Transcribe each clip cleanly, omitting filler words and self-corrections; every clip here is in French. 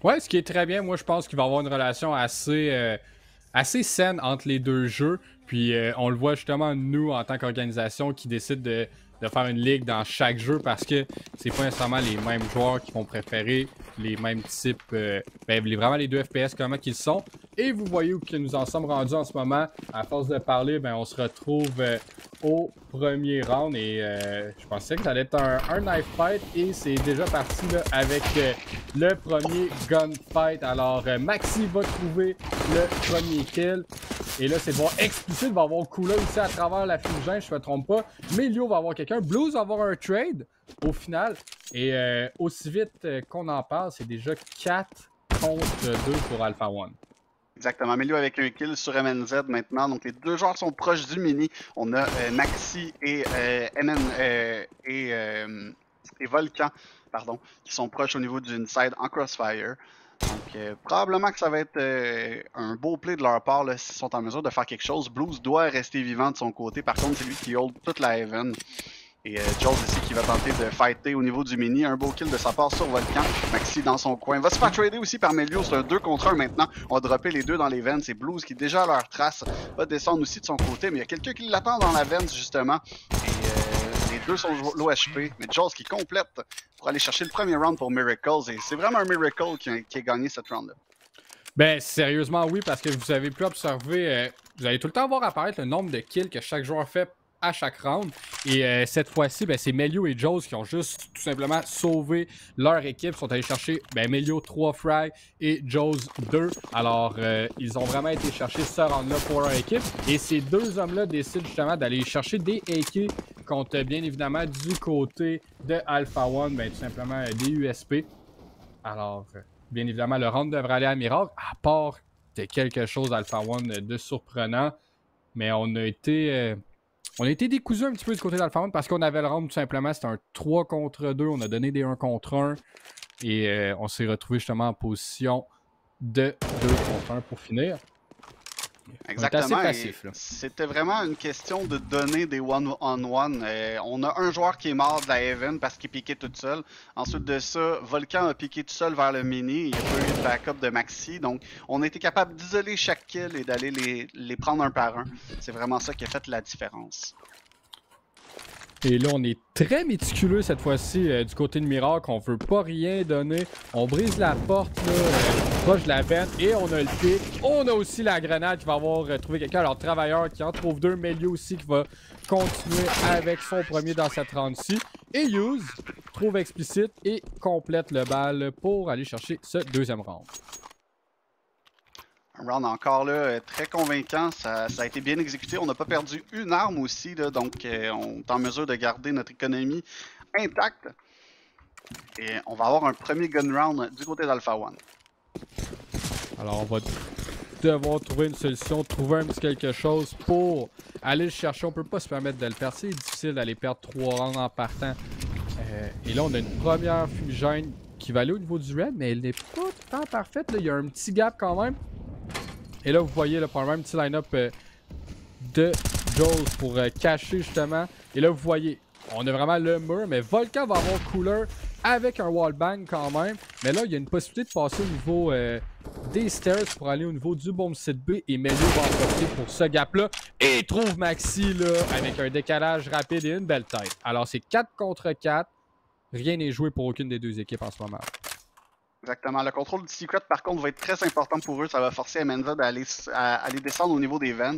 Ouais, ce qui est très bien. Moi, je pense qu'il va y avoir une relation assez saine entre les deux jeux. Puis on le voit justement, nous, en tant qu'organisation, qui décide de faire une ligue dans chaque jeu parce que c'est pas nécessairement les mêmes joueurs qui vont préférer les mêmes types, vraiment les deux FPS, comment qu'ils sont. Et vous voyez où que nous en sommes rendus en ce moment. À force de parler, on se retrouve au premier round. Et je pensais que ça allait être un knife fight. Et c'est déjà parti là, avec le premier gunfight. Alors, Maxi va trouver le premier kill. Et là, c'est voir Explicit va avoir Cooler aussi à travers la fumigène, je me trompe pas. Melio va avoir quelqu'un. Blues va avoir un trade au final. Et aussi vite qu'on en parle, c'est déjà 4 contre 2 pour Alpha One. Exactement. Melio avec un kill sur MNZ maintenant. Donc les deux joueurs sont proches du mini. On a Maxi et Volcan, pardon, qui sont proches au niveau du inside en crossfire. Donc probablement que ça va être un beau play de leur part s'ils sont en mesure de faire quelque chose. Blues doit rester vivant de son côté. Par contre, c'est lui qui hold toute la Heaven. Et Jules ici qui va tenter de fighter au niveau du mini. Un beau kill de sa part sur Volcan. Maxi dans son coin. Va se faire trader aussi par Melio. C'est un 2 contre 1 maintenant. On va dropper les deux dans les vents. C'est Blues qui déjà à leur trace va descendre aussi de son côté. Mais il y a quelqu'un qui l'attend dans la vents justement. Et les deux sont low HP. Mais Jules qui complète pour aller chercher le premier round pour Miracles. Et c'est vraiment un Miracle qui a gagné cette round-là. Ben, sérieusement, oui, parce que vous avez pu observer, vous allez tout le temps voir apparaître le nombre de kills que chaque joueur fait à chaque round. Et cette fois-ci, c'est Melio et Joes qui ont juste tout simplement sauvé leur équipe. Ils sont allés chercher Melio 3 frags et Joes 2. Alors, ils ont vraiment été chercher ce round-là pour leur équipe. Et ces deux hommes-là décident justement d'aller chercher des AK contre, bien évidemment, du côté de Alpha One, tout simplement des USP. Alors, bien évidemment, le round devrait aller à Miracle, à part de quelque chose d'Alpha One de surprenant. Mais on a été décousus un petit peu du côté d'Alpha One parce qu'on avait le round tout simplement. C'était un 3 contre 2. On a donné des 1 contre 1. Et on s'est retrouvé justement en position de 2 contre 1 pour finir. Exactement. C'était vraiment une question de donner des one-on-one. On a un joueur qui est mort de la Heaven parce qu'il piquait tout seul. Ensuite de ça, Volcan a piqué tout seul vers le mini. Il n'y a pas eu de backup de Maxi. Donc, on a été capable d'isoler chaque kill et d'aller les prendre un par un. C'est vraiment ça qui a fait la différence. Et là, on est très méticuleux cette fois-ci du côté de Miracle. On veut pas rien donner. On brise la porte, là, proche de la vente. Et on a le pic. On a aussi la grenade qui va avoir trouvé quelqu'un. Alors, Travailleur qui en trouve deux. Melio aussi qui va continuer avec son premier dans cette round-ci. Et Use trouve Explicit et complète le bal pour aller chercher ce deuxième round. Un round encore là, très convaincant, ça a été bien exécuté. On n'a pas perdu une arme aussi, là, donc on est en mesure de garder notre économie intacte. Et on va avoir un premier gun round du côté d'Alpha One. Alors on va devoir trouver une solution, trouver un petit quelque chose pour aller le chercher. On peut pas se permettre de le perdre. C'est difficile d'aller perdre 3 rounds en partant. Et là on a une première fumigène qui va aller au niveau du red, mais elle n'est pas tout le temps parfaite. Là. Il y a un petit gap quand même. Et là, vous voyez, là, par un petit line-up de Joel pour cacher justement. Et là, vous voyez, on a vraiment le mur, mais Volcan va avoir Cooler avec un wallbang quand même. Mais là, il y a une possibilité de passer au niveau des stairs pour aller au niveau du bomb site B. Et Melio va en profiter pour ce gap-là. Et il trouve Maxi là, avec un décalage rapide et une belle tête. Alors, c'est 4 contre 4. Rien n'est joué pour aucune des deux équipes en ce moment. Exactement. Le contrôle du secret, par contre, va être très important pour eux. Ça va forcer MNZ à aller descendre au niveau des vents.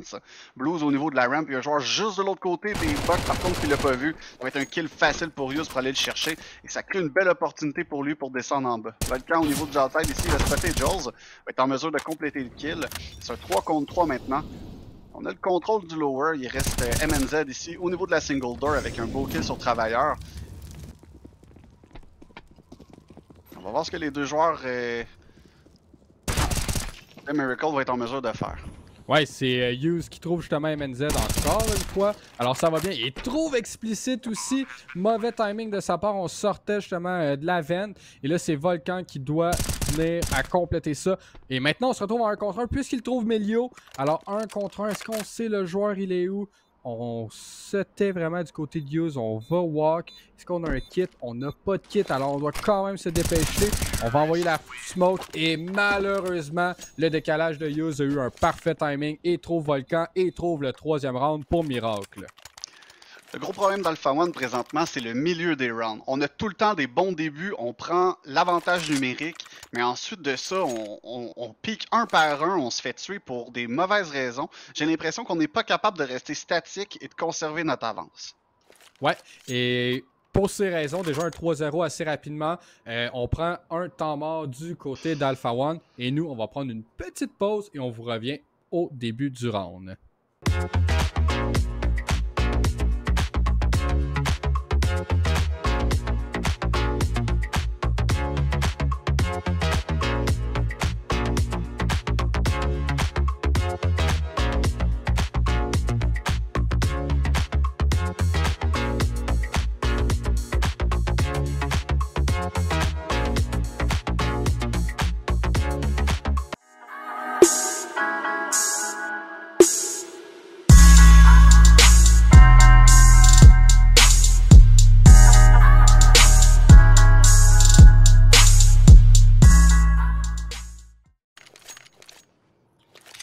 Blues au niveau de la ramp. Il y a un joueur juste de l'autre côté. Puis Buck, par contre, qui l'a pas vu. Ça va être un kill facile pour Use pour aller le chercher. Et ça crée une belle opportunité pour lui pour descendre en bas. Volcan au niveau du outside ici, il va spotter Jules. Va être en mesure de compléter le kill. C'est un 3 contre 3 maintenant. On a le contrôle du lower. Il reste MNZ ici au niveau de la single door avec un beau kill sur Travailleur. On va voir ce que les deux joueurs de Miracle vont être en mesure de faire. Ouais, c'est Hughes qui trouve justement MNZ encore une fois. Alors ça va bien. Il trouve Explicit aussi. Mauvais timing de sa part. On sortait justement de la vente. Et là, c'est Volcan qui doit venir à compléter ça. Et maintenant, on se retrouve en 1 contre 1 puisqu'il trouve Melio. Alors 1 contre 1. Est-ce qu'on sait le joueur, il est où? on se tait vraiment du côté de Use. On va walk. Est-ce qu'on a un kit? On n'a pas de kit, alors on doit quand même se dépêcher. On va envoyer la smoke et malheureusement, le décalage de Use a eu un parfait timing et trouve Volcan et trouve le 3e round pour Miracle. Le gros problème d'Alpha One présentement, c'est le milieu des rounds. On a tout le temps des bons débuts, on prend l'avantage numérique, mais ensuite de ça, on pique un par un, on se fait tuer pour des mauvaises raisons. J'ai l'impression qu'on n'est pas capable de rester statique et de conserver notre avance. Ouais, et pour ces raisons, déjà un 3-0 assez rapidement, on prend un temps mort du côté d'Alpha One, et nous, on va prendre une petite pause et on vous revient au début du round.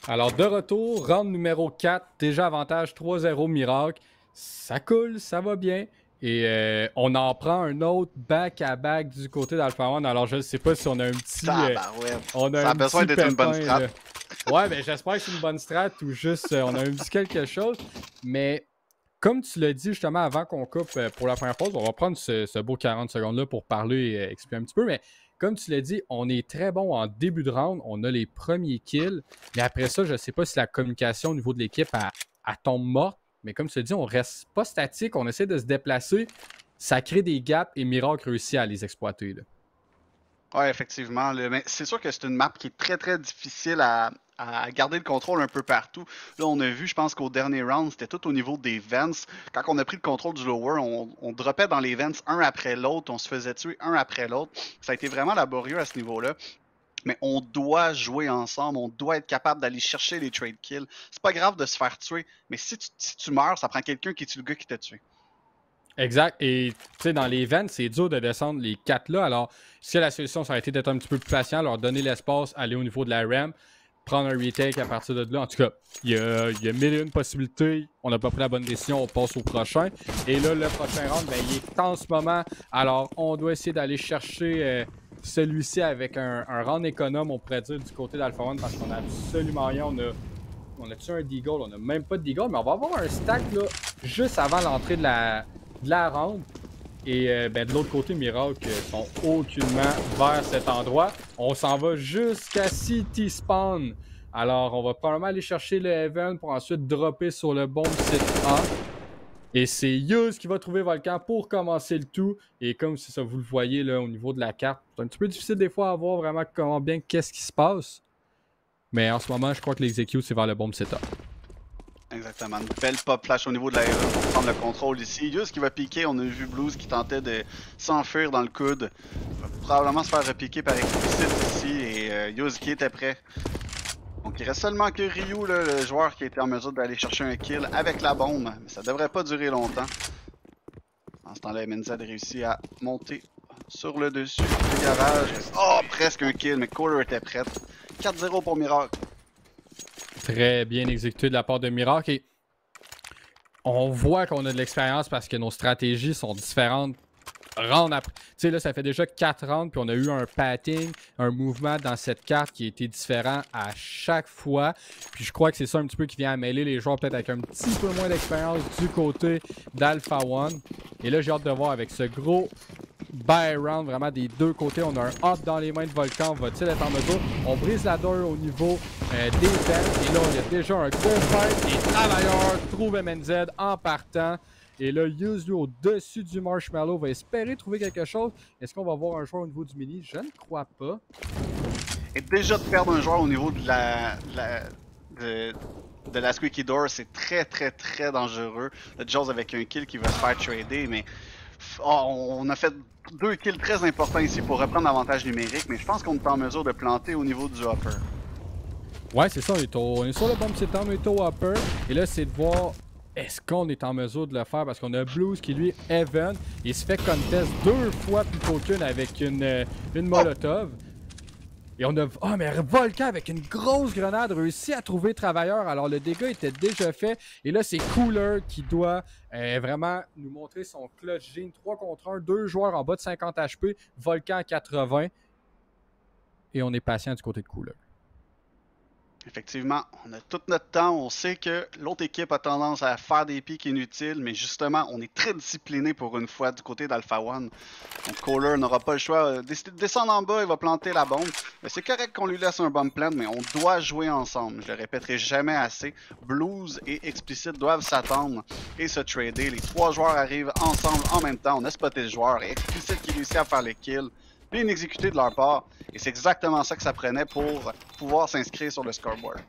Alors, de retour, round numéro 4, déjà avantage 3-0 Miracle. Ça coule, ça va bien. Et on en prend un autre back-à-back du côté d'Alpha One. Alors, je ne sais pas si on a un petit... on a ça a besoin d'être une bonne strat. Ouais, ben j'espère que c'est une bonne strat ou juste on a un petit quelque chose. Mais comme tu l'as dit justement avant qu'on coupe pour la première pause, on va prendre ce beau 40 secondes-là pour parler et expliquer un petit peu. Mais comme tu l'as dit, on est très bon en début de round. On a les premiers kills. Mais après ça, je ne sais pas si la communication au niveau de l'équipe tombe morte. Mais comme tu l'as dit, on reste pas statique. On essaie de se déplacer. Ça crée des gaps et Miracle réussit à les exploiter. Oui, effectivement. Mais c'est sûr que c'est une map qui est très très difficile à garder le contrôle un peu partout. Là, on a vu, je pense qu'au dernier round, c'était tout au niveau des vents. Quand on a pris le contrôle du lower, on droppait dans les vents un après l'autre, on se faisait tuer un après l'autre. Ça a été vraiment laborieux à ce niveau-là. Mais on doit jouer ensemble, on doit être capable d'aller chercher les trade kills. C'est pas grave de se faire tuer, mais si tu meurs, ça prend quelqu'un qui tue le gars qui t'a tué. Exact. Et tu sais, dans les vents, c'est dur de descendre les 4 là. Alors, si la solution, ça aurait été d'être un petit peu plus patient, leur donner l'espace, aller au niveau de la ramp, prendre un retake à partir de là. En tout cas, il y a 1001 possibilités. On n'a pas pris la bonne décision, on passe au prochain. Et là, le prochain round, ben, il est en ce moment. Alors, on doit essayer d'aller chercher celui-ci avec un round économe, on pourrait dire, du côté d'Alpha One, parce qu'on a absolument rien. On a-tu un deagle? On n'a même pas de deagle, mais on va avoir un stack là, juste avant l'entrée de la round. Et ben, de l'autre côté, Miracle sont aucunement vers cet endroit. On s'en va jusqu'à City Spawn. Alors, on va probablement aller chercher le Heaven pour ensuite dropper sur le bon site A. Et c'est Use qui va trouver Volcan pour commencer le tout. Et comme c'est ça, vous le voyez là au niveau de la carte, c'est un petit peu difficile des fois à voir vraiment comment bien qu'est-ce qui se passe. Mais en ce moment, je crois que l'execute, c'est vers le bon setup. Exactement. Une belle pop flash au niveau de la R1 pour prendre le contrôle ici. Use qui va piquer. On a vu Blues qui tentait de s'enfuir dans le coude. Il va probablement se faire repiquer par Explicit ici. Et Use qui était prêt. Donc il reste seulement que Ryu, là, le joueur qui était en mesure d'aller chercher un kill avec la bombe. Mais ça devrait pas durer longtemps. En ce temps-là, MNZ réussit à monter sur le dessus du garage. Oh, presque un kill, mais Kohler était prête. 4-0 pour Miracle. Très bien exécuté de la part de Miracle. Et on voit qu'on a de l'expérience parce que nos stratégies sont différentes. Round après. Tu sais, là, ça fait déjà 4 rounds, puis on a eu un patting, un mouvement dans cette carte qui a été différent à chaque fois. Puis je crois que c'est ça un petit peu qui vient à mêler les joueurs, peut-être avec un petit peu moins d'expérience du côté d'Alpha One. Et là, j'ai hâte de voir avec ce gros buy round vraiment des deux côtés. On a un hop dans les mains de Volcan. Va-t-il être en mesure? On brise la door au niveau des vents. Et là, on a déjà un gros fight. Et Travailleur trouve MNZ en partant. Et là, Use lui au-dessus du Marshmallow va espérer trouver quelque chose. Est-ce qu'on va voir un joueur au niveau du mini? Je ne crois pas. Et déjà de perdre un joueur au niveau de la Squeaky Door, c'est très très très dangereux. Le Jaws avec un kill qui va se faire trader, mais on a fait 2 kills très importants ici pour reprendre l'avantage numérique, mais je pense qu'on est en mesure de planter au niveau du hopper. Ouais, c'est ça, on est sur le bon petit temps, on est au hopper. Et là, c'est de voir est-ce qu'on est en mesure de le faire? Parce qu'on a Blues qui, lui, Evan. Il se fait contest 2 fois plutôt qu'une avec une Molotov. Et on a... Ah, mais Volcan avec une grosse grenade réussit à trouver Travailleur. Alors, le dégât était déjà fait. Et là, c'est Cooler qui doit vraiment nous montrer son clutch gene. 3 contre 1, 2 joueurs en bas de 50 HP. Volcan à 80. Et on est patient du côté de Cooler. Effectivement, on a tout notre temps. On sait que l'autre équipe a tendance à faire des pics inutiles, mais justement, on est très discipliné pour une fois du côté d'Alpha One. Donc, Kohler n'aura pas le choix. Descendre en bas, il va planter la bombe. C'est correct qu'on lui laisse un bomb plant, mais on doit jouer ensemble. Je le répéterai jamais assez. Blues et Explicit doivent s'attendre et se trader. Les 3 joueurs arrivent ensemble en même temps. On a spoté le joueur et Explicit qui réussit à faire les kills. Bien exécuté de leur part. Et c'est exactement ça que ça prenait pour pouvoir s'inscrire sur le scoreboard.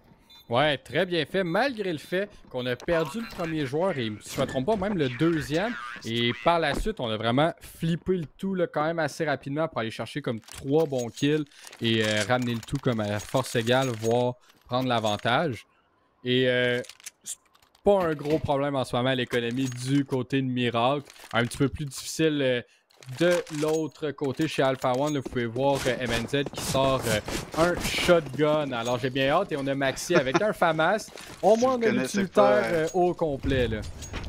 Ouais, très bien fait, malgré le fait qu'on a perdu le premier joueur et, si je ne me trompe pas, même le deuxième. Et par la suite, on a vraiment flippé le tout là, quand même assez rapidement pour aller chercher comme 3 bons kills et ramener le tout comme à force égale, voire prendre l'avantage. Et c'est pas un gros problème en ce moment, l'économie du côté de Miracle. Un petit peu plus difficile de l'autre côté, chez Alpha One, là, vous pouvez voir MNZ qui sort un shotgun. Alors j'ai bien hâte et on a Maxi avec un FAMAS. Au moins on a l'utilitaire au complet. Là.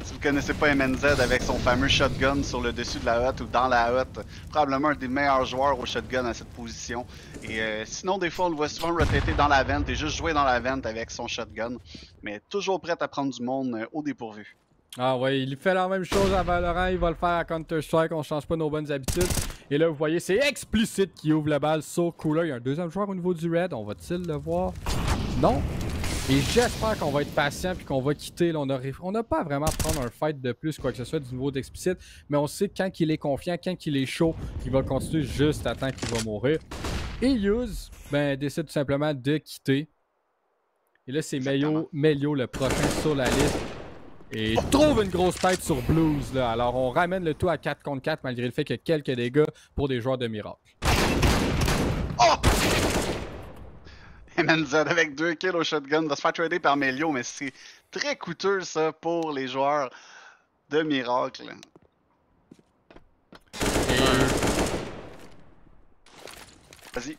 Si vous connaissez pas MNZ avec son fameux shotgun sur le dessus de la hotte ou dans la hotte, probablement un des meilleurs joueurs au shotgun à cette position. Et sinon, des fois, on le voit souvent rotater dans la vente et juste jouer dans la vente avec son shotgun. Mais toujours prêt à prendre du monde au dépourvu. Ah ouais, il fait la même chose à Valorant, il va le faire à Counter-Strike, on change pas nos bonnes habitudes. Et là, vous voyez, c'est Explicit qui ouvre la balle sur Cooler. Il y a un deuxième joueur au niveau du Red, on va-t-il le voir? Non. Et j'espère qu'on va être patient puis qu'on va quitter. Là, on n'a pas vraiment à prendre un fight de plus, quoi que ce soit, du niveau d'Explicit. Mais on sait que quand il est confiant, quand il est chaud, il va continuer juste à temps qu'il va mourir. Et Use, ben, décide tout simplement de quitter. Et là, c'est Melio le prochain sur la liste. Et trouve une grosse tête sur Blues. Là. Alors, on ramène le tout à 4 contre 4 malgré le fait qu'il y a quelques dégâts pour des joueurs de Miracle. Oh! MNZ avec 2 kills au shotgun va se faire trader par Melio, mais c'est très coûteux ça pour les joueurs de Miracle. Vas-y.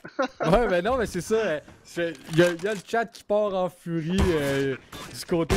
Ouais, mais non, mais c'est ça. Il y a le chat qui part en furie du côté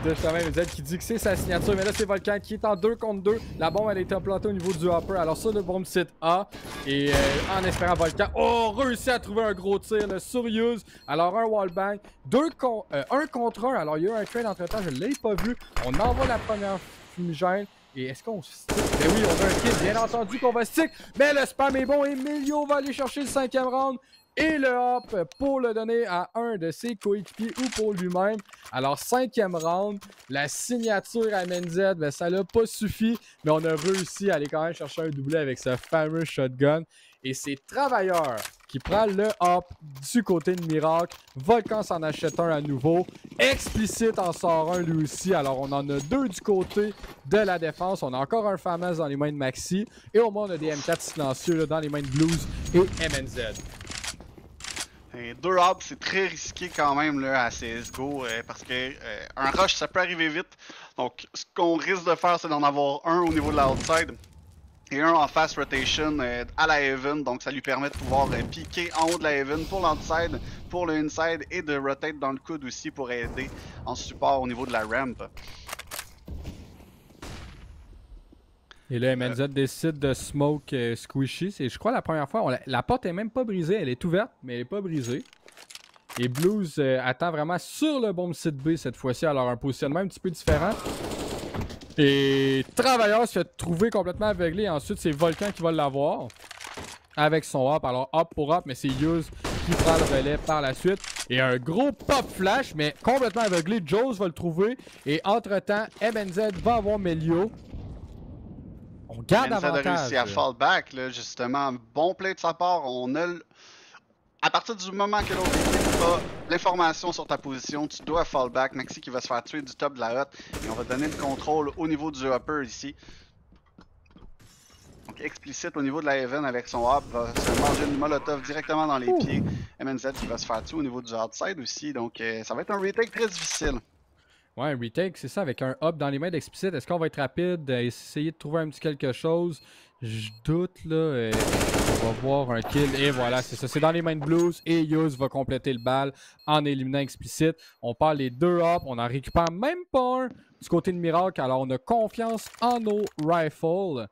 de MNZ qui dit que c'est sa signature. Mais là, c'est Volcan qui est en 2 contre 2. La bombe, elle a été implantée au niveau du hopper. Alors, ça, le bomb site A. Et en espérant Volcan, réussi à trouver un gros tir là, sur Use. Alors, un wallbang. 1 contre 1. Alors, il y a eu un trade entre temps. Je ne l'ai pas vu. On envoie la première fumigène. Et est-ce qu'on stick? Ben oui, on a un kill, bien entendu qu'on va stick. Mais le spam est bon et Melio va aller chercher le 5e round. Et le hop pour le donner à un de ses coéquipiers ou pour lui-même. Alors, 5e round, la signature à MNZ, ben, ça l'a pas suffi. Mais on a réussi à aller quand même chercher un doublé avec ce fameux shotgun. Et c'est Travailleur qui prend le hop du côté de Miracle. Volcan s'en achète un à nouveau. Explicit en sort un lui aussi. Alors, on en a 2 du côté de la défense. On a encore un FAMAS dans les mains de Maxi. Et au moins, on a des M4 silencieux là, dans les mains de Blues et MNZ. Et 2 hops, c'est très risqué quand même là, à CSGO parce que un rush, ça peut arriver vite. Donc, ce qu'on risque de faire, c'est d'en avoir un au niveau de l'outside et un en fast rotation à la Heaven. Donc, ça lui permet de pouvoir piquer en haut de la Heaven pour l'outside, pour le inside et de rotate dans le coude aussi pour aider en support au niveau de la ramp. Et là, MNZ décide de smoke Squishy. C'est, je crois, la première fois. La porte est même pas brisée. Elle est ouverte, mais elle est pas brisée. Et Blues attend vraiment sur le bomb site B cette fois-ci. Alors, un positionnement un petit peu différent. Et Travailleur se fait trouver complètement aveuglé. Ensuite, c'est Volcan qui va l'avoir avec son hop. Alors, hop pour hop, mais c'est Use qui prend le relais par la suite. Et un gros pop flash, mais complètement aveuglé. Joes va le trouver. Et entre-temps, MNZ va avoir Melio. On garde avantage. a réussi à fall back, là, justement. Bon play de sa part. On a à partir du moment que l'autre équipe a l'information sur ta position, tu dois fall back. Maxi qui va se faire tuer du top de la hotte. Et on va donner le contrôle au niveau du hopper ici. Donc explicite au niveau de la Heaven avec son hop. Va se manger une molotov directement dans les pieds. MNZ qui va se faire tuer au niveau du outside aussi. Donc ça va être un retake très difficile. Ouais, un retake, c'est ça, avec un hop dans les mains d'Explicit. Est-ce qu'on va être rapide, essayer de trouver un petit quelque chose? Je doute, là. On va voir un kill. Et voilà, c'est ça. C'est dans les mains de Blues. Et Yuz va compléter le bal en éliminant Explicit. On part les deux hops. On en récupère même pas un du côté de Miracle. Alors, on a confiance en nos rifles.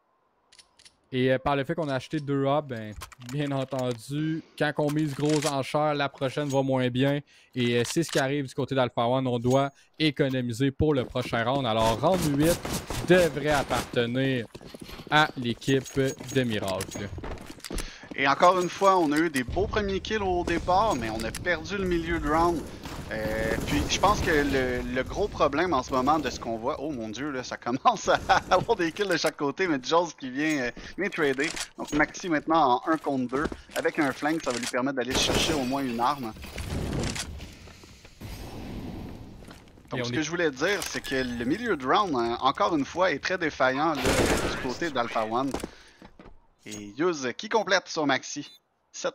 Et par le fait qu'on a acheté 2 hubs, ben, bien entendu, quand on mise gros enchères, la prochaine va moins bien. Et c'est ce qui arrive du côté d'Alpha One. On doit économiser pour le prochain round. Alors, round 8 devrait appartenir à l'équipe de Miracle. Et encore une fois, on a eu des beaux premiers kills au départ, mais on a perdu le milieu de round. Puis je pense que le gros problème en ce moment de ce qu'on voit, oh mon dieu, là, ça commence à avoir des kills de chaque côté, mais Jaws qui vient trader. Donc Maxi maintenant en 1 contre 2, avec un flank, ça va lui permettre d'aller chercher au moins une arme. Donc ce que je voulais dire, c'est que le milieu de round, encore une fois, est très défaillant là, du côté d'Alpha One. Et Yuz qui complète sur Maxi, 7-1.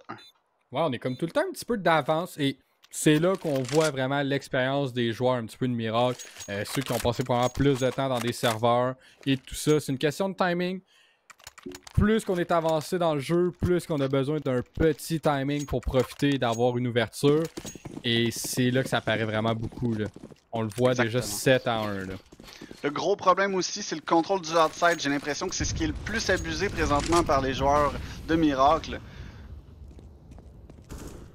Ouais, on est comme tout le temps un petit peu d'avance et c'est là qu'on voit vraiment l'expérience des joueurs un petit peu de Miracle, ceux qui ont passé probablement plus de temps dans des serveurs et tout ça. C'est une question de timing. Plus qu'on est avancé dans le jeu, plus qu'on a besoin d'un petit timing pour profiter d'avoir une ouverture. Et c'est là que ça paraît vraiment beaucoup, là. On le voit déjà 7-1. Là. Le gros problème aussi, c'est le contrôle du outside. J'ai l'impression que c'est ce qui est le plus abusé présentement par les joueurs de Miracle.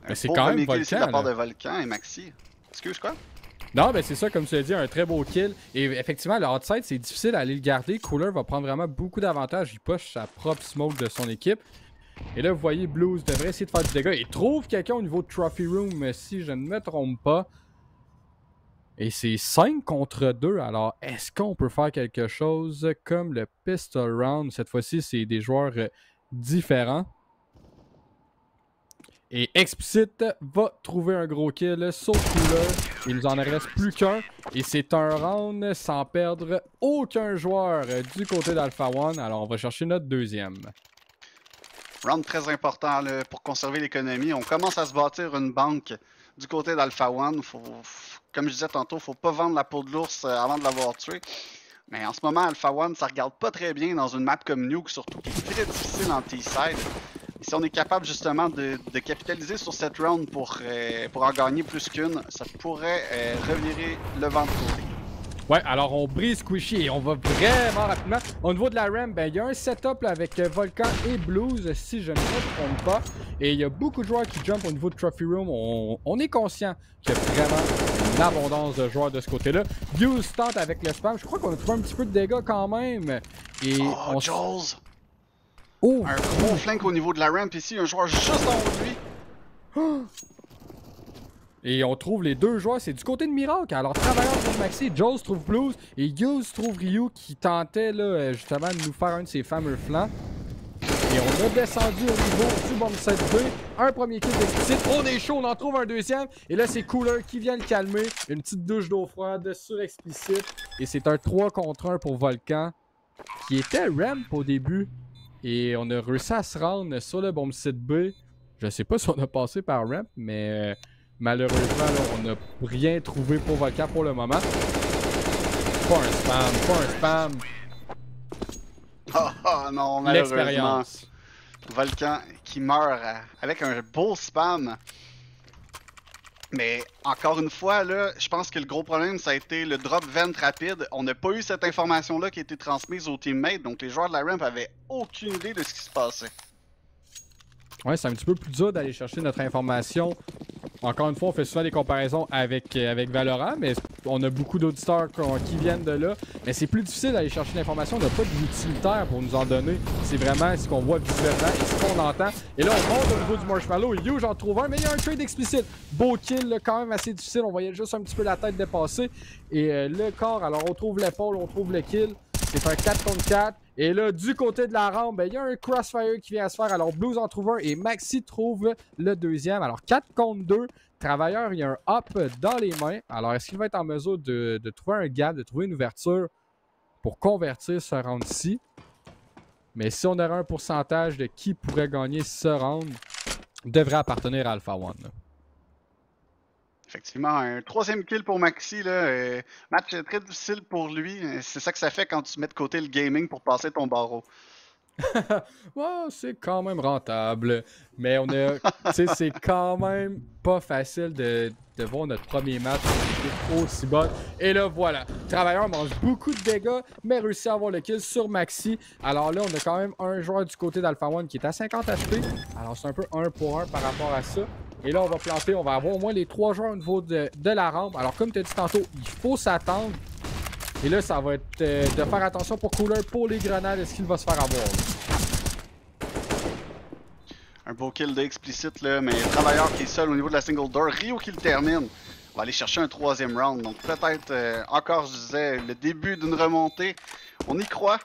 Mais c'est quand même Volcan, ici de la part de Volcan et Maxi. Excuse quoi? Non, ben c'est ça, comme tu l'as dit, un très beau kill. Et effectivement, le outside, c'est difficile à aller le garder. Cooler va prendre vraiment beaucoup d'avantages. Il push sa propre smoke de son équipe. Et là, vous voyez, Blues devrait essayer de faire du dégât. Il trouve quelqu'un au niveau de Trophy Room, si je ne me trompe pas. Et c'est 5 contre 2. Alors, est-ce qu'on peut faire quelque chose comme le Pistol Round? Cette fois-ci, c'est des joueurs différents. Et Explicit va trouver un gros kill sur Cooler. Il nous en reste plus qu'un. Et c'est un round sans perdre aucun joueur du côté d'Alpha One. Alors, on va chercher notre deuxième. Round très important là, pour conserver l'économie. On commence à se bâtir une banque du côté d'Alpha One. Comme je disais tantôt, faut pas vendre la peau de l'ours avant de l'avoir tué. Mais en ce moment, Alpha One, ça regarde pas très bien dans une map comme Nuke, surtout qui est très difficile en T-side. Et si on est capable justement de capitaliser sur cette round pour en gagner plus qu'une, ça pourrait revirer le vent de côté. Ouais, alors on brise Squishy et on va vraiment rapidement. Au niveau de la ramp, ben, il y a un setup là, avec Volcan et Blues, si je ne me trompe pas. Et il y a beaucoup de joueurs qui jump au niveau de Trophy Room. On est conscient qu'il y a vraiment une abondance de joueurs de ce côté-là. Blues tente avec le spam. Je crois qu'on a trouvé un petit peu de dégâts quand même. Et oh, Jaws! Oh! Un gros flank au niveau de la ramp ici, un joueur juste en haut de lui. Oh! Et on trouve les deux joueurs, c'est du côté de Miracle. Alors, Travailleur trouve Maxi, Jaws trouve Blues et Yuz trouve Ryu qui tentait là, justement de nous faire un de ses fameux flancs. Et on a descendu au niveau du bomb set B. Un premier kill d'Explicit. On est chaud, on en trouve un deuxième. Et là, c'est Cooler qui vient le calmer. Une petite douche d'eau froide sur Explicit. Et c'est un 3 contre 1 pour Volcan qui était ramp au début. Et on a réussi à se rendre sur le bomb set B. Je sais pas si on a passé par ramp, mais... malheureusement, là, on n'a rien trouvé pour Volcan pour le moment. Pas un spam, pas un spam. Oh non, malheureusement. L'expérience. Volcan qui meurt avec un beau spam. Mais encore une fois, là, je pense que le gros problème, ça a été le drop vent rapide. On n'a pas eu cette information-là qui a été transmise aux teammates, donc les joueurs de la ramp avaient aucune idée de ce qui se passait. Ouais, c'est un petit peu plus dur d'aller chercher notre information. Encore une fois, on fait souvent des comparaisons avec Valorant, mais on a beaucoup d'auditeurs qui viennent de là. Mais c'est plus difficile d'aller chercher l'information. On n'a pas d'utilitaire pour nous en donner. C'est vraiment ce qu'on voit visuellement et ce qu'on entend. Et là, on monte au niveau du Marshmallow. You, j'en trouve un, mais il y a un trade explicite. Beau kill, là, quand même assez difficile. On voyait juste un petit peu la tête dépasser. Et le corps, alors on trouve l'épaule, on trouve le kill. C'est un 4 contre 4. Et là, du côté de la rampe, ben, il y a un crossfire qui vient à se faire. Alors, Blues en trouve un et Maxi trouve le deuxième. Alors, 4 contre 2. Travailleur, il y a un hop dans les mains. Alors, est-ce qu'il va être en mesure de trouver un gap, de trouver une ouverture pour convertir ce round-ci? Mais si on aurait un pourcentage de qui pourrait gagner ce round, devrait appartenir à Alpha One. Effectivement, un troisième kill pour Maxi, là. Match très difficile pour lui. C'est ça que ça fait quand tu mets de côté le gaming pour passer ton barreau. Ouais, c'est quand même rentable. Mais on a. Tu sais, c'est quand même pas facile de voir notre premier match aussi bas. Et là, voilà. Travailleur mange beaucoup de dégâts, mais réussit à avoir le kill sur Maxi. Alors là, on a quand même un joueur du côté d'Alpha One qui est à 50 HP. Alors c'est un peu 1 pour 1 par rapport à ça. Et là, on va planter, on va avoir au moins les 3 joueurs au niveau de la rampe. Alors, comme tu as dit tantôt, il faut s'attendre. Et là, ça va être de faire attention pour Cooler pour les grenades. Est-ce qu'il va se faire avoir? Un beau kill d'explicite, là, mais Travailleur qui est seul au niveau de la single door. Rio qui le termine. On va aller chercher un troisième round. Donc peut-être, encore je disais, le début d'une remontée. On y croit.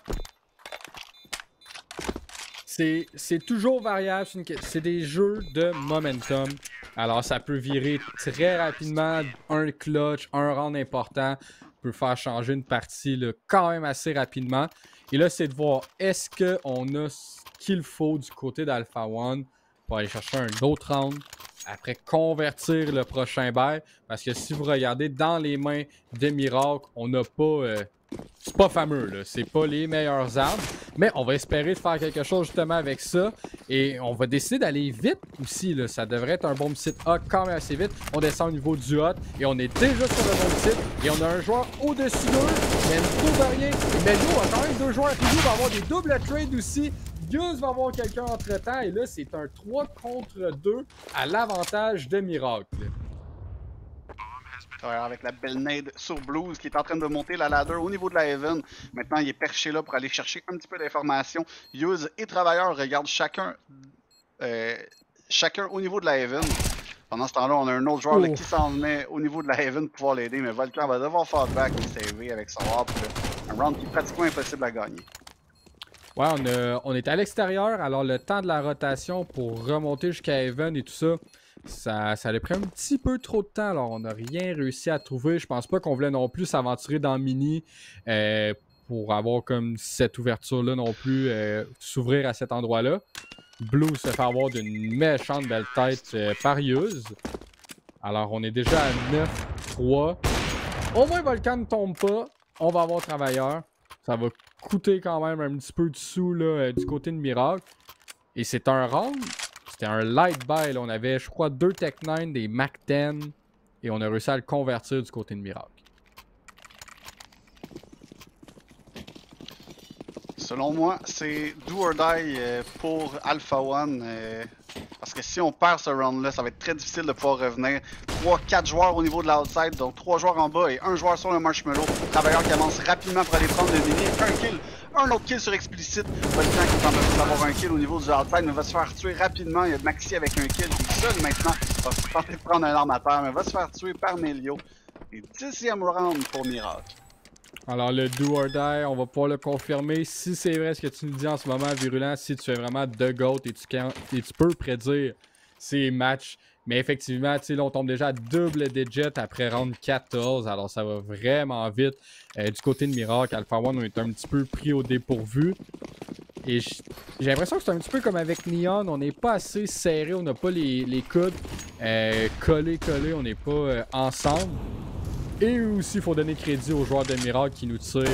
C'est toujours variable. C'est des jeux de momentum. Alors, ça peut virer très rapidement. Un clutch, un round important peut faire changer une partie là, quand même assez rapidement. Et là, c'est de voir est-ce qu'on a ce qu'il faut du côté d'Alpha One pour aller chercher un autre round. Après, convertir le prochain bail. Parce que si vous regardez dans les mains de Miracle, on n'a pas... c'est pas fameux, là. C'est pas les meilleures armes. Mais on va espérer de faire quelque chose justement avec ça. Et on va décider d'aller vite aussi, là. Ça devrait être un bon site A quand même assez vite. On descend au niveau du hot. Et on est déjà sur le bon site. Et on a un joueur au-dessus d'eux. Mais ne trouve rien. Et Melio a quand même 2 joueurs. Rio va avoir des doubles trades aussi. Gus va avoir quelqu'un entre-temps. Et là, c'est un 3 contre 2 à l'avantage de Miracle. Avec la belle nade sur Blues qui est en train de monter la ladder au niveau de la Heaven. Maintenant, il est perché là pour aller chercher un petit peu d'informations. Use et Travailleur regardent chacun au niveau de la Heaven. Pendant ce temps-là, on a un autre joueur là, qui s'en met au niveau de la Heaven pour pouvoir l'aider, mais Volcan va devoir fall back et saver avec son warp. Un round qui est pratiquement impossible à gagner. Ouais, on est à l'extérieur, alors le temps de la rotation pour remonter jusqu'à Heaven et tout ça, ça a pris un petit peu trop de temps, alors on n'a rien réussi à trouver. Je pense pas qu'on voulait non plus s'aventurer dans Mini pour avoir comme cette ouverture-là non plus, s'ouvrir à cet endroit-là. Blue se fait avoir d'une méchante belle tête par Use. Alors on est déjà à 9-3. Au moins Volcan ne tombe pas, on va avoir Travailleur. Ça va coûter quand même un petit peu de sous là, du côté de Miracle. Et c'est un round. C'était un light buy. Là. On avait, je crois, 2 Tech 9, des Mac 10. Et on a réussi à le convertir du côté de Miracle. Selon moi, c'est do or die pour Alpha One. Parce que si on perd ce round-là, ça va être très difficile de pouvoir revenir. 3-4 joueurs au niveau de l'outside, donc 3 joueurs en bas et 1 joueur sur le marshmallow. Travailleur qui avance rapidement pour aller prendre le mini. Un kill, un autre kill sur explicite. Volcan qui est en mesure d'avoir un kill au niveau du outside, mais va se faire tuer rapidement. Il y a Maxi avec un kill. Il est seul maintenant. Va se tenter de prendre un arme à terre, mais va se faire tuer par Melio. Et 10e round pour Miracle. Alors le do or die, on va pouvoir le confirmer. Si c'est vrai ce que tu nous dis en ce moment, Virulent, si tu es vraiment The GOAT et tu peux prédire ces matchs. Mais effectivement, tu sais, là, on tombe déjà à double digit après round 14. Alors ça va vraiment vite. Du côté de Miracle, Alpha One, on est un petit peu pris au dépourvu. Et j'ai l'impression que c'est un petit peu comme avec Neon. On n'est pas assez serré, on n'a pas les coudes collés, on n'est pas ensemble. Et aussi, il faut donner crédit aux joueurs de Miracle qui nous tirent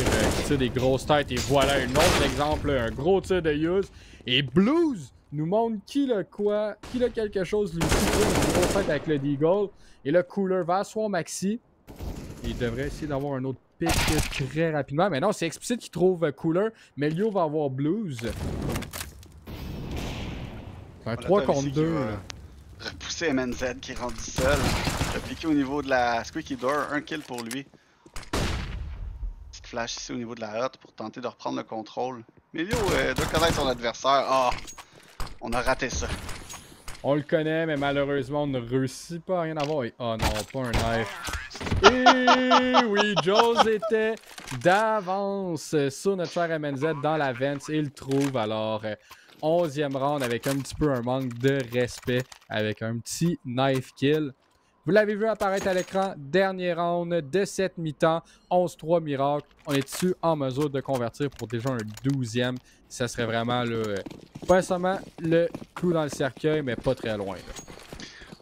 des grosses têtes. Et voilà un autre exemple, un gros tir de Use. Et Blues nous montre qui a quoi, qui a quelque chose, lui aussi, une grosse tête avec le Deagle. Et le Cooler va asseoir Maxi. Il devrait essayer d'avoir un autre pick très rapidement. Mais non, c'est explicite qui trouve Cooler. Melio va avoir Blues. C'est un 3 contre 2. Repousser MNZ qui est rendu seul. Appliqué au niveau de la Squeaky Door, un kill pour lui. Petite flash ici au niveau de la hotte pour tenter de reprendre le contrôle. Melio doit connaître son adversaire. Ah! On a raté ça. On le connaît, mais malheureusement, on ne réussit pas à rien avoir. Et... oh non, pas un knife. Et oui, Jones était d'avance sur notre cher MNZ dans la vente et il le trouve. Alors, 11e round avec un petit peu un manque de respect avec un petit knife kill. Vous l'avez vu apparaître à l'écran, dernier round de cette mi-temps, 11-3 Miracle. On est dessus en mesure de convertir pour déjà un 12e. Ça serait vraiment là, pas seulement le clou dans le cercueil, mais pas très loin. Là.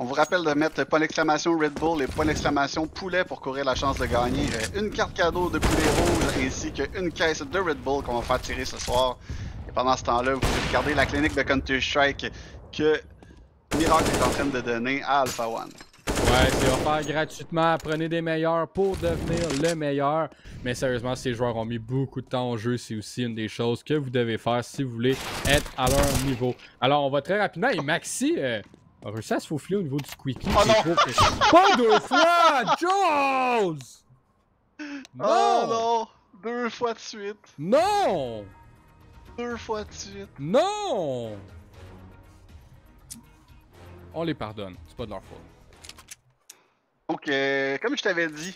On vous rappelle de mettre point d'exclamation Red Bull et point d'exclamation poulet pour courir la chance de gagner une carte cadeau de poulet rouge ainsi qu'une caisse de Red Bull qu'on va faire tirer ce soir. Et pendant ce temps-là, vous pouvez regarder la clinique de Counter-Strike que Miracle est en train de donner à Alpha One. Ouais, c'est offert gratuitement. Prenez des meilleurs pour devenir le meilleur. Mais sérieusement, ces joueurs ont mis beaucoup de temps au jeu. C'est aussi une des choses que vous devez faire si vous voulez être à leur niveau. Alors, on va très rapidement. Et Maxi a réussi à se faufiler au niveau du squeaky. Oh non! Pas 2 fois! Jones! Non! Oh non! 2 fois de suite! Non! 2 fois de suite! Non! On les pardonne. C'est pas de leur faute. Donc, comme je t'avais dit,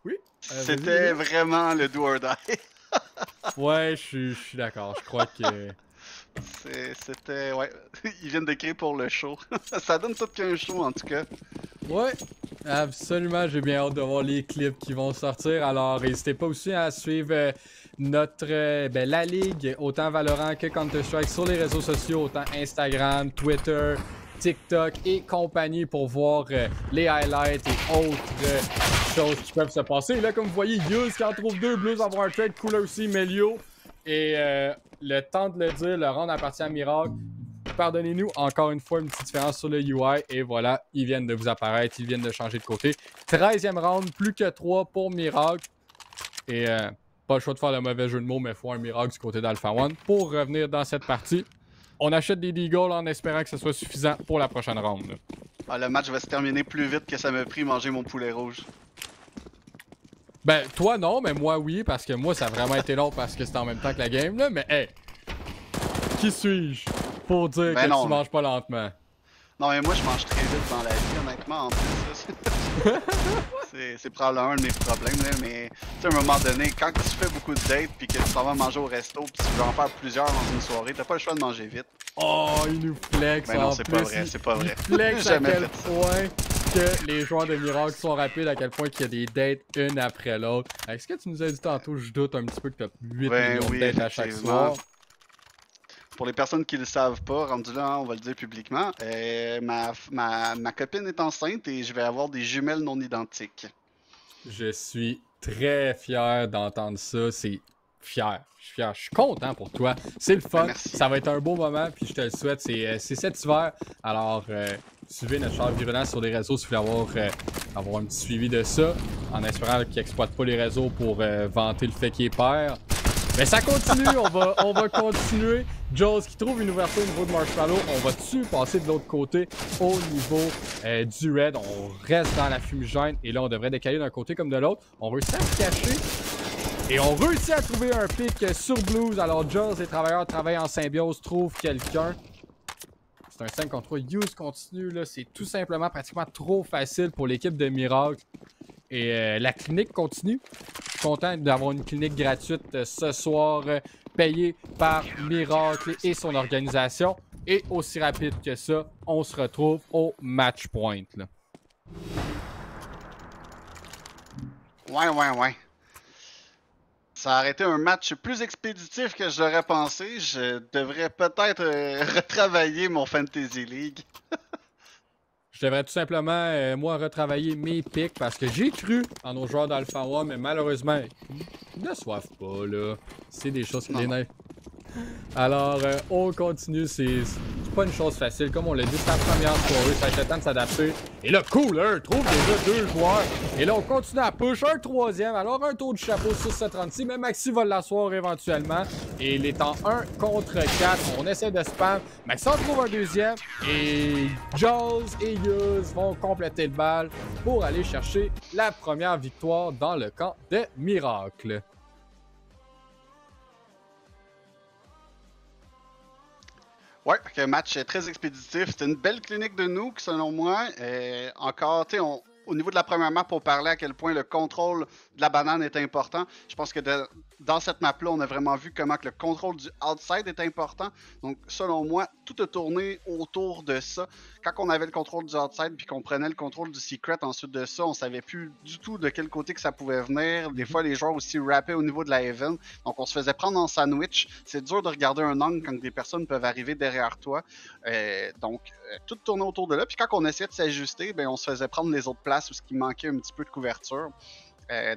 Oui? c'était vraiment le do or die. Ouais, je suis d'accord. Je crois que... C'était... Ouais, ils viennent d'écrire pour le show. Ça donne tout qu'un show, en tout cas. Ouais, absolument. J'ai bien hâte de voir les clips qui vont sortir. Alors, n'hésitez pas aussi à suivre notre... la ligue, autant Valorant que Counter-Strike, sur les réseaux sociaux, autant Instagram, Twitter, TikTok et compagnie pour voir les highlights et autres choses qui peuvent se passer. Et là, comme vous voyez, Yuz qui en trouve 2, Blues avoir un trade, Cooler aussi, Melio. Et le temps de le dire, le round appartient à Miracle. Pardonnez-nous encore une fois une petite différence sur le UI. Et voilà, ils viennent de vous apparaître, ils viennent de changer de côté. 13e round, plus que 3 pour Miracle. Et pas le choix de faire le mauvais jeu de mots, mais il faut un Miracle du côté d'Alpha One pour revenir dans cette partie. On achète des Deagles en espérant que ce soit suffisant pour la prochaine round. Ah, le match va se terminer plus vite que ça m'a pris manger mon poulet rouge. Ben, toi non, mais moi oui, parce que moi ça a vraiment été long parce que c'était en même temps que la game, là. Mais hey, qui suis-je pour dire que tu manges pas lentement? Non, mais moi je mange très vite dans la vie, honnêtement, en plus. C'est probablement un de mes problèmes, là, mais tu sais, à un moment donné, quand tu fais beaucoup de dates puis que tu t'en vas manger au resto puis tu veux en faire plusieurs dans une soirée, t'as pas le choix de manger vite. Oh, il nous flex. Ben non, c'est pas vrai, c'est pas vrai. Il flex à quel point que les joueurs de Miracle sont rapides, à quel point qu'il y a des dates une après l'autre. Est-ce que tu nous as dit tantôt, je doute un petit peu que t'as 8 millions de dates à chaque soir? Pour les personnes qui le savent pas, rendu là, hein, on va le dire publiquement, ma copine est enceinte et je vais avoir des jumelles non identiques. Je suis très fier d'entendre ça. C'est fier. Je suis fier. Je suis content pour toi. C'est le fun. Ça va être un beau moment. Puis je te le souhaite. C'est cet hiver. Alors, suivez notre char virulent sur les réseaux si vous voulez avoir un petit suivi de ça. En espérant qu'il n'exploite pas les réseaux pour vanter le fait qu'il est père. Mais ça continue, on va continuer. Jones qui trouve une ouverture au niveau de Marshmallow. On va-tu passer de l'autre côté au niveau du Red? On reste dans la fumigène et là, on devrait décaler d'un côté comme de l'autre. On réussit à se cacher et on réussit à trouver un pic sur Blues. Alors, Jones, les travailleurs travaillent en symbiose, trouvent quelqu'un. C'est un 5 contre 3. Use continue, là. C'est tout simplement pratiquement trop facile pour l'équipe de Miracle. Et la clinique continue. Je suis content d'avoir une clinique gratuite ce soir, payée par Miracle et son organisation. Et aussi rapide que ça, on se retrouve au match point. Là. Ouais. Ça aurait été un match plus expéditif que je l'aurais pensé. Je devrais peut-être retravailler mon Fantasy League. Je devrais tout simplement, moi, retravailler mes picks parce que j'ai cru en nos joueurs d'Alpha One, mais malheureusement, ils ne soivent pas, là. C'est des choses qui l'énervent. Alors, on continue. C'est pas une chose facile. Comme on l'a dit, c'est la première soirée. Ça a été le temps de s'adapter. Et là, Cooler trouve déjà 2 joueurs. Et là, on continue à push un 3e. Alors, un tour du chapeau sur 736. Mais Maxi va l'asseoir éventuellement. Et il est en 1 contre 4. On essaie de spam. Maxi en trouve un 2e. Et Jaws et Yuz vont compléter le bal pour aller chercher la première victoire dans le camp de Miracle. Ouais, un match très expéditif. C'était une belle clinique de Nuke, selon moi. Encore, tu sais, au niveau de la première map, on parlait à quel point le contrôle de la banane est important. Je pense que dans cette map-là, on a vraiment vu comment que le contrôle du outside est important. Donc, selon moi, tout a tourné autour de ça. Quand on avait le contrôle du outside puis qu'on prenait le contrôle du secret, ensuite de ça, on savait plus du tout de quel côté que ça pouvait venir. Des fois, les joueurs aussi rappaient au niveau de la Heaven, donc on se faisait prendre en sandwich. C'est dur de regarder un angle quand des personnes peuvent arriver derrière toi. Donc, tout tournait autour de là. Puis quand on essayait de s'ajuster, ben, on se faisait prendre les autres places où il manquait un petit peu de couverture.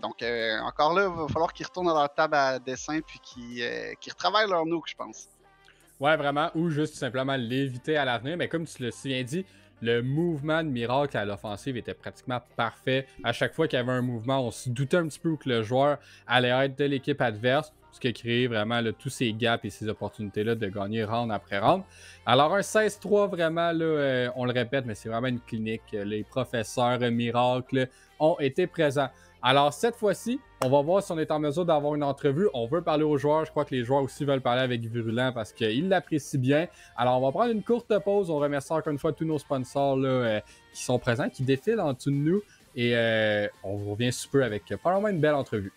Donc, encore là, il va falloir qu'ils retournent à leur table à dessin puis qu'ils retravaillent leur nuke, je pense. Ouais, vraiment, ou juste tout simplement l'éviter à l'avenir. Mais comme tu l'as si bien dit, le mouvement de Miracle à l'offensive était pratiquement parfait. À chaque fois qu'il y avait un mouvement, on se doutait un petit peu que le joueur allait être de l'équipe adverse, ce qui a créé vraiment là, tous ces gaps et ces opportunités-là de gagner round après round. Alors un 16-3, vraiment, là, on le répète, mais c'est vraiment une clinique. Les professeurs Miracle ont été présents. Alors, cette fois-ci, on va voir si on est en mesure d'avoir une entrevue. On veut parler aux joueurs. Je crois que les joueurs aussi veulent parler avec Virulent parce qu'ils l'apprécient bien. Alors, on va prendre une courte pause. On remercie encore une fois tous nos sponsors là, qui sont présents, qui défilent en dessous de nous. Et on revient sous peu avec probablement une belle entrevue.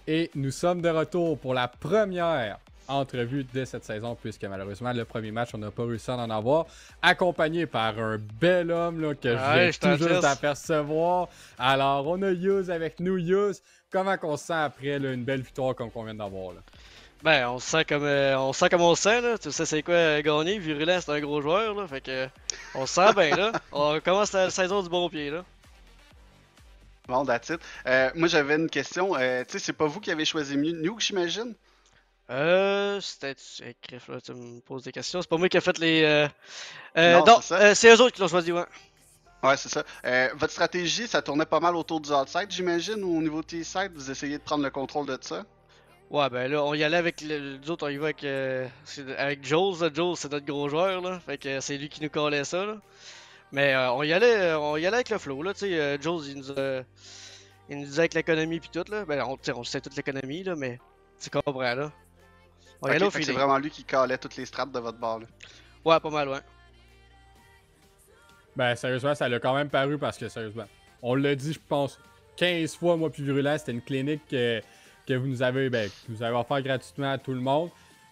Et nous sommes de retour pour la première entrevue de cette saison, puisque malheureusement, le premier match, on n'a pas réussi à en avoir, accompagné par un bel homme là, que je viens tout juste d'apercevoir. Alors, on a Yuz avec nous. Yuz, comment on se sent après là, une belle victoire comme qu'on vient d'avoir? Là? Ben, on se sent comme on se sent, là. Tu sais c'est quoi gagner. Virulent, c'est un gros joueur, là. Fait que on se sent bien, là. On commence la saison du bon pied, là. Bon, that's it. Moi, j'avais une question. Tu sais, c'est pas vous qui avez choisi Nuke, j'imagine? C'était... Crif, là, tu me poses des questions. C'est pas moi qui ai fait les... Non, c'est eux autres qui l'ont choisi, ouais. Ouais, c'est ça. Votre stratégie, ça tournait pas mal autour du outside, j'imagine, ou au niveau de T-side, vous essayez de prendre le contrôle de ça? Ouais, ben là, on y allait avec les autres, on y va avec Jules. Jules, c'est notre gros joueur, là. Fait que c'est lui qui nous collait ça, là. Mais on y allait avec le flow, là, tu sais. Jules, il nous disait avec l'économie pis tout, là. Ben, on sait toute l'économie, là, mais tu comprends, là. On y allait au feeling. C'est vraiment lui qui calait toutes les strates de votre bord, là. Ouais, pas mal, ouais. Ben, sérieusement, ça l'a quand même paru parce que, sérieusement, on l'a dit, je pense, 15 fois, moi puis Virulent, c'était une clinique que vous nous avez offert gratuitement à tout le monde.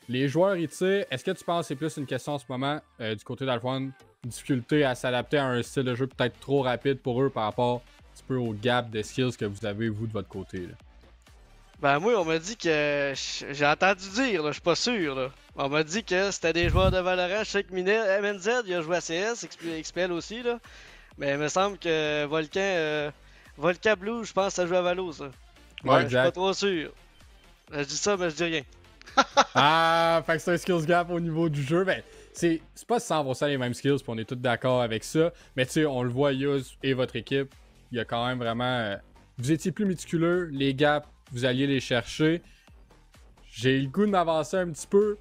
Les joueurs, ils tirent. Est-ce que tu penses que c'est plus une question en ce moment du côté d'Alphone, difficulté à s'adapter à un style de jeu peut-être trop rapide pour eux par rapport un petit peu au gap de skills que vous avez, vous, de votre côté? Là? Ben, moi, on m'a dit que. J'ai entendu dire, là, je suis pas sûr, là. On m'a dit que c'était des joueurs de Valorant. Je sais que MNZ, il a joué à CS, XPL aussi, là. Mais il me semble que Volcan Blue, je pense que ça joue à Valo, ça. Ouais, je suis pas trop sûr. Je dis ça, mais je dis rien. Ah, fait que c'est un skills gap au niveau du jeu. Ben, c'est pas 100% les mêmes skills, puis on est tous d'accord avec ça. Mais tu sais, on le voit, Yuz et votre équipe, il y a quand même vraiment. Vous étiez plus méticuleux, les gaps, vous alliez les chercher. J'ai le goût de m'avancer un petit peu.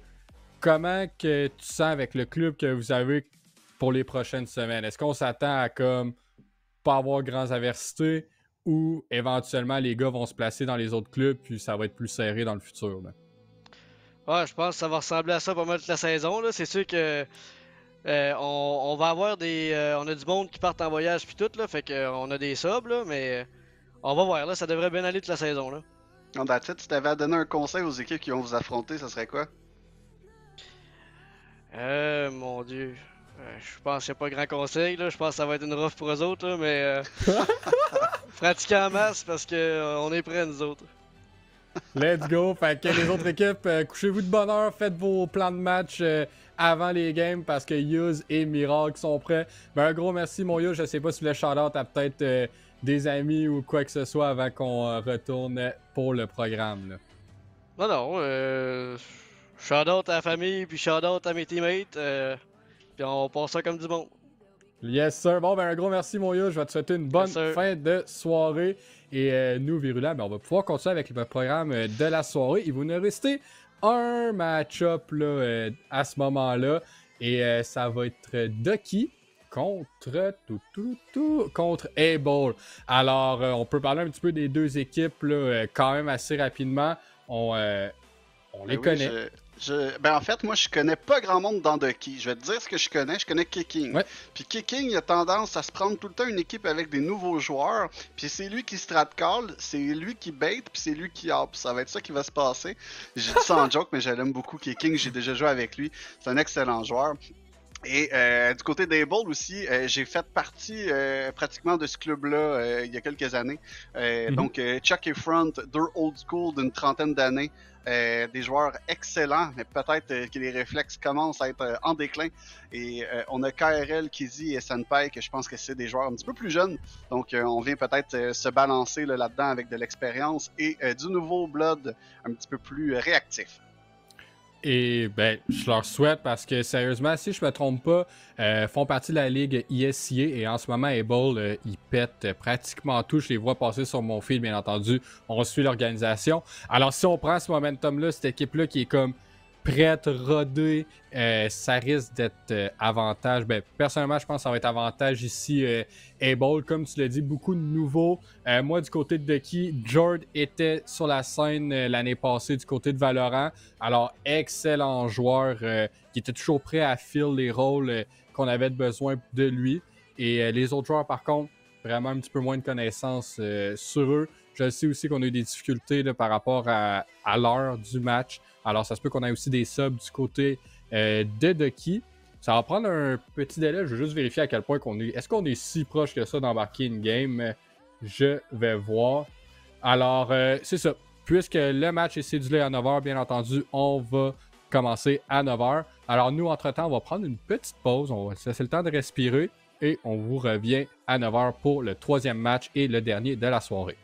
Comment que tu sens avec le club que vous avez pour les prochaines semaines? Est-ce qu'on s'attend à comme pas avoir grandes adversités ou éventuellement les gars vont se placer dans les autres clubs puis ça va être plus serré dans le futur? Là? Ouais, je pense que ça va ressembler à ça pas mal toute la saison, là. C'est sûr que on va avoir on a du monde qui part en voyage puis tout, là. Fait qu'on a des subs, là, mais on va voir, là. Ça devrait bien aller toute la saison, là. Non, that's it. Si t'avais à donner un conseil aux équipes qui vont vous affronter, ça serait quoi? Mon dieu. Je pense qu'il n'y a pas grand conseil, là. Je pense que ça va être une rough pour eux autres, là, mais pratiquer en masse parce que on est prêts, nous autres. Let's go! Fait que les autres équipes, couchez-vous de bonne heure, faites vos plans de match avant les games parce que Yuz et Miracle sont prêts. Ben, un gros merci, mon Yuz. Je sais pas si tu voulais shout-out à peut-être des amis ou quoi que ce soit avant qu'on retourne pour le programme. Là. Non, shout-out à la famille, puis shout-out à mes teammates. Puis on passe ça comme du bon. Yes, sir. Bon, ben un gros merci, mon Yuz. Je vais te souhaiter une bonne fin de soirée. Et nous, Virulent, ben, on va pouvoir continuer avec le programme de la soirée. Il va nous rester un match-up là, à ce moment-là. Et ça va être Ducky contre Able. Alors, on peut parler un petit peu des deux équipes là, quand même assez rapidement. On les connaît. Ben en fait, moi je connais pas grand monde dans Ducky. Je vais te dire ce que je connais Kicking. Ouais. Puis Kicking, il a tendance à se prendre tout le temps une équipe avec des nouveaux joueurs. Puis c'est lui qui strat call, c'est lui qui bait, puis c'est lui qui hop. Ça va être ça qui va se passer. J'ai dit ça en joke, mais je l'aime beaucoup Kicking. J'ai déjà joué avec lui. C'est un excellent joueur. Et du côté d'Able aussi, j'ai fait partie pratiquement de ce club-là il y a quelques années. Donc Chuck et Front, deux old school d'une trentaine d'années. Des joueurs excellents, mais peut-être que les réflexes commencent à être en déclin. Et on a KRL, Kizzy et Senpai, que je pense que c'est des joueurs un petit peu plus jeunes. Donc on vient peut-être se balancer là-dedans avec de l'expérience et du nouveau blood un petit peu plus réactif. Et ben, je leur souhaite parce que sérieusement, si je me trompe pas, font partie de la ligue ESCA et en ce moment, Able, ils pètent pratiquement tout. Je les vois passer sur mon fil, bien entendu. On suit l'organisation. Alors, si on prend ce momentum-là, cette équipe-là qui est comme prête, rodée, ça risque d'être avantage. Ben, personnellement, je pense que ça va être avantage ici. Able, comme tu l'as dit, beaucoup de nouveaux. Moi, du côté de Ducky, Jord était sur la scène l'année passée du côté de Valorant. Alors, excellent joueur qui était toujours prêt à filer les rôles qu'on avait besoin de lui. Et les autres joueurs, par contre, vraiment un petit peu moins de connaissances sur eux. Je sais aussi qu'on a eu des difficultés là, par rapport à l'heure du match. Alors, ça se peut qu'on ait aussi des subs du côté de Ducky. Ça va prendre un petit délai. Je veux juste vérifier à quel point qu'on est. Est-ce qu'on est si proche que ça d'embarquer une game? Je vais voir. Alors, c'est ça. Puisque le match est cédulé à 9h, bien entendu, on va commencer à 9h. Alors, nous, entre-temps, on va prendre une petite pause. On va se laisser le temps de respirer. Et on vous revient à 9h pour le troisième match et le dernier de la soirée.